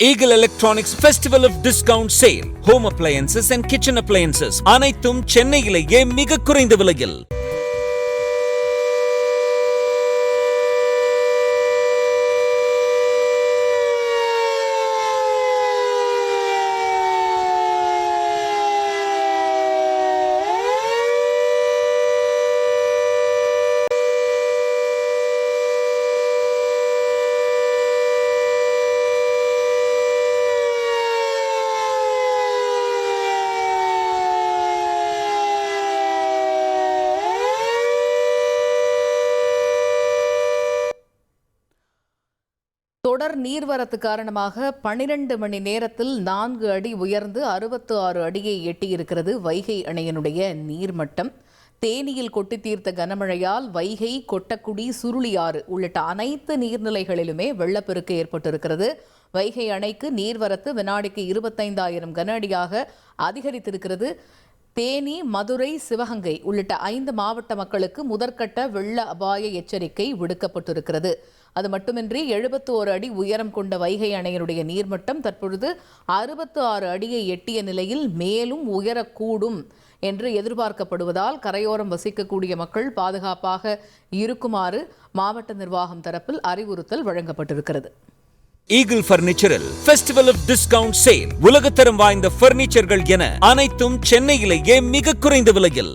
Eagle Electronics Festival of Discount Sale. Home appliances and kitchen appliances. அனைத்தும் சென்னையிலேயே மிக குறைந்த விலையில். தொடர் நீர்வரத்து காரணமாக 12 மணி நேரத்தில் 4 அடி உயர்ந்து 66 அடியை எட்டியிருக்கிறது வைகை அணையினுடைய நீர்மட்டம். தேனியில் கொட்டி தீர்த்த கனமழையால் வைகை, கொட்டக்குடி, சுருளியாறு உள்ளிட்ட அனைத்து நீர்நிலைகளிலுமே வெள்ளப்பெருக்கு ஏற்பட்டிருக்கிறது. வைகை அணைக்கு நீர்வரத்து வினாடிக்கு 25,000 கன அடியாக அதிகரித்திருக்கிறது. தேனி, மதுரை, சிவகங்கை உள்ளிட்ட 5 மாவட்ட மக்களுக்கு முதற்கட்ட வெள்ள அபாய எச்சரிக்கை விடுக்கப்பட்டிருக்கிறது. அது மட்டுமின்றி 71 அடி உயரம் கொண்ட வைகை அணையினுடைய நீர்மட்டம் தற்பொழுது 66 அடியை எட்டிய நிலையில் மேலும் உயரக்கூடும் என்று எதிர்பார்க்கப்படுவதால் கரையோரம் வசிக்கக்கூடிய மக்கள் பாதுகாப்பாக இருக்குமாறு மாவட்ட நிர்வாகம் தரப்பில் அறிவுறுத்தல் வழங்கப்பட்டிருக்கிறது. ஈகிள் பர்னிச்சரில் ஃபெஸ்டிவல் ஆஃப் டிஸ்கவுண்ட் சேல். உலகத்தரம் வாய்ந்த பர்னிச்சர்கள் என அனைத்தும் சென்னையிலேயே மிக குறைந்த விலையில்.